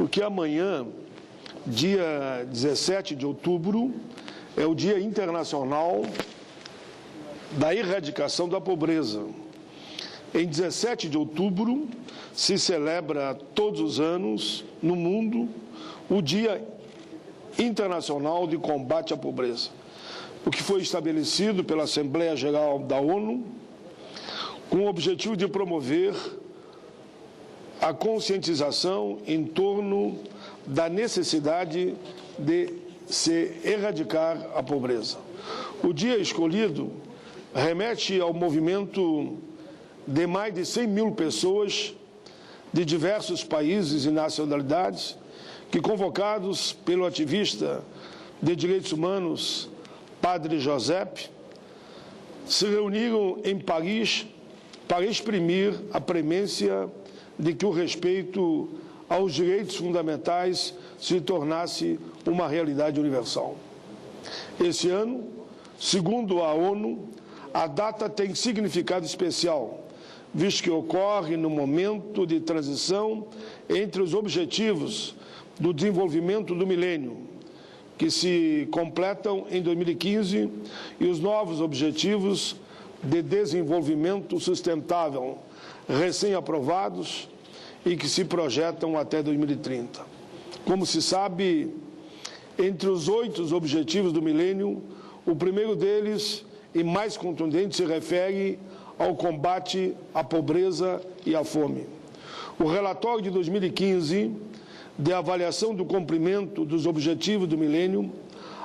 porque amanhã, dia 17 de outubro, é o Dia Internacional da Erradicação da Pobreza. Em 17 de outubro, se celebra todos os anos, no mundo, o Dia Internacional de Combate à Pobreza, o que foi estabelecido pela Assembleia Geral da ONU, com o objetivo de promover a conscientização em torno da necessidade de se erradicar a pobreza. O dia escolhido remete ao movimento de mais de 100 mil pessoas de diversos países e nacionalidades que, convocados pelo ativista de direitos humanos, Padre Josep, se reuniram em Paris para exprimir a premência de que o respeito aos direitos fundamentais se tornasse uma realidade universal. Esse ano, segundo a ONU, a data tem significado especial, visto que ocorre no momento de transição entre os objetivos do desenvolvimento do milênio, que se completam em 2015, e os novos objetivos de desenvolvimento sustentável, recém-aprovados e que se projetam até 2030. Como se sabe, entre os 8 objetivos do milênio, o primeiro deles, e mais contundente, se refere ao combate à pobreza e à fome. O relatório de 2015, de avaliação do cumprimento dos objetivos do milênio,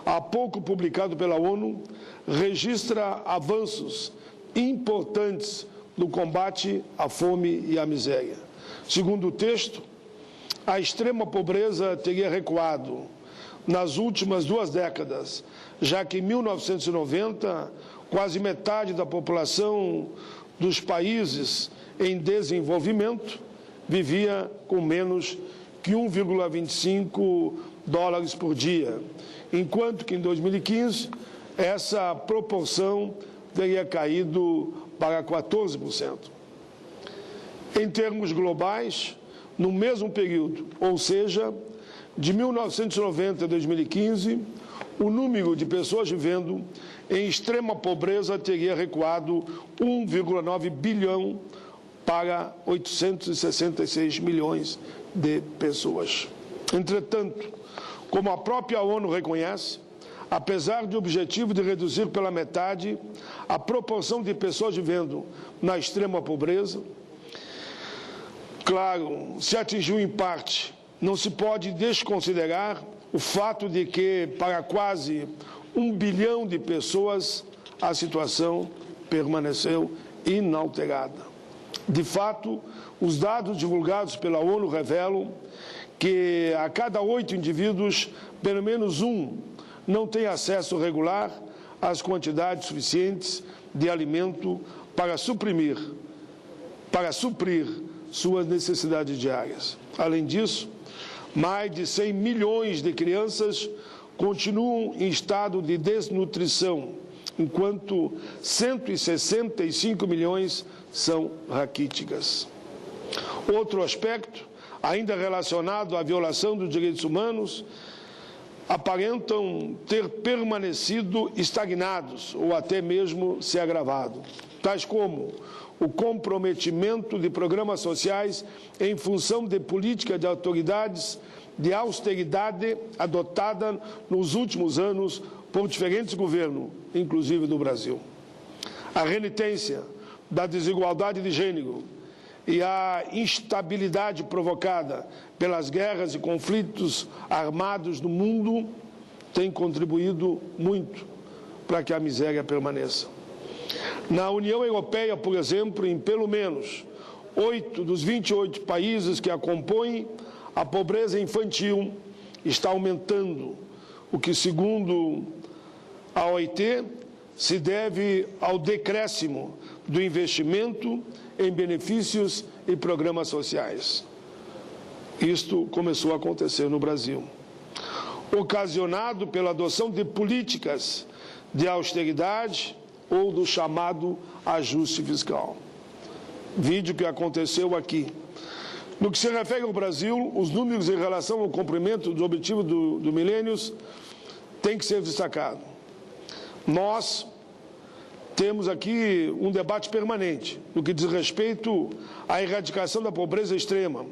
há pouco publicado pela ONU, registra avanços importantes no combate à fome e à miséria. Segundo o texto, a extrema pobreza teria recuado nas últimas 2 décadas, já que em 1990, quase metade da população dos países em desenvolvimento vivia com menos que 1,25 dólares por dia, enquanto que em 2015 essa proporção teria caído para 14%. Em termos globais, no mesmo período, ou seja, de 1990 a 2015, o número de pessoas vivendo em extrema pobreza teria recuado 1,9 bilhão para 866 milhões de pessoas. Entretanto, como a própria ONU reconhece, apesar do objetivo de reduzir pela metade a proporção de pessoas vivendo na extrema pobreza, claro, se atingiu em parte, não se pode desconsiderar o fato de que, para quase 1 bilhão de pessoas, a situação permaneceu inalterada. De fato, os dados divulgados pela ONU revelam que a cada 8 indivíduos, pelo menos um não tem acesso regular às quantidades suficientes de alimento para suprir suas necessidades diárias. Além disso, mais de 100 milhões de crianças continuam em estado de desnutrição, enquanto 165 milhões são raquíticas. Outro aspecto, ainda relacionado à violação dos direitos humanos, aparentam ter permanecido estagnados ou até mesmo se agravado, tais como o comprometimento de programas sociais em função de políticas de autoridades de austeridade adotada nos últimos anos por diferentes governos, inclusive do Brasil. A renitência da desigualdade de gênero e a instabilidade provocada pelas guerras e conflitos armados no mundo têm contribuído muito para que a miséria permaneça. Na União Europeia, por exemplo, em pelo menos 8 dos 28 países que a compõem, a pobreza infantil está aumentando, o que, segundo a OIT, se deve ao decréscimo do investimento em benefícios e programas sociais. Isto começou a acontecer no Brasil, ocasionado pela adoção de políticas de austeridade ou do chamado ajuste fiscal. Vídeo que aconteceu aqui. No que se refere ao Brasil, os números em relação ao cumprimento dos objetivos do milênio têm que ser destacados. Nós temos aqui um debate permanente no que diz respeito à erradicação da pobreza extrema,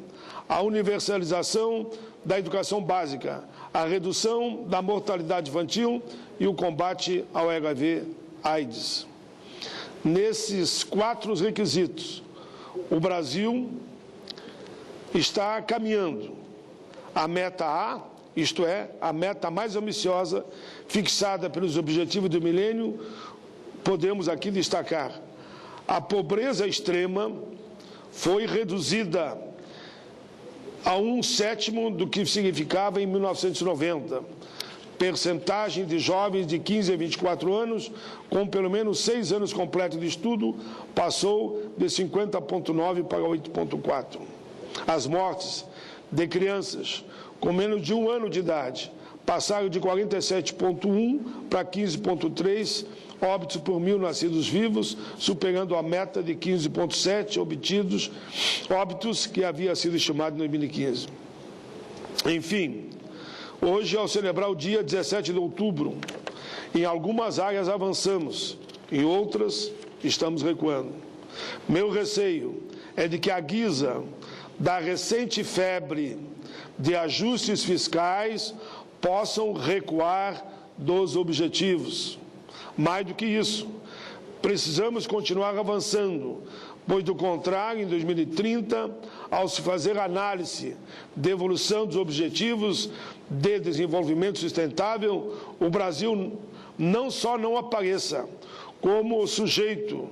à universalização da educação básica, à redução da mortalidade infantil e o combate ao HIV/AIDS. Nesses 4 requisitos, o Brasil está caminhando. A meta A, isto é, a meta mais ambiciosa fixada pelos objetivos do milênio, podemos aqui destacar: a pobreza extrema foi reduzida a 1/7 do que significava em 1990. Percentagem de jovens de 15 a 24 anos com pelo menos 6 anos completos de estudo passou de 50,9 para 8,4. As mortes de crianças com menos de 1 ano de idade passaram de 47,1 para 15,3 óbitos por 1.000 nascidos vivos, superando a meta de 15,7 óbitos que havia sido estimado em 2015. Enfim, hoje, ao celebrar o dia 17 de outubro, em algumas áreas avançamos, em outras estamos recuando. Meu receio é de que, à guisa da recente febre de ajustes fiscais, possam recuar dos objetivos. Mais do que isso, precisamos continuar avançando, pois, do contrário, em 2030, ao se fazer análise de evolução dos objetivos de desenvolvimento sustentável, o Brasil não só não apareça como sujeito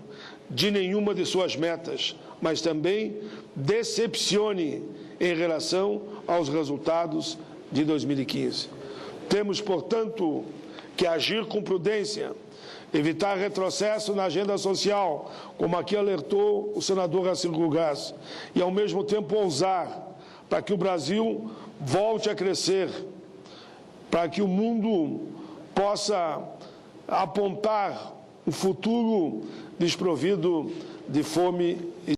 de nenhuma de suas metas, mas também decepcione em relação aos resultados de 2015. Temos, portanto, que agir com prudência, evitar retrocesso na agenda social, como aqui alertou o senador Racine Gás, e, ao mesmo tempo, ousar para que o Brasil volte a crescer, para que o mundo possa apontar um futuro desprovido de fome e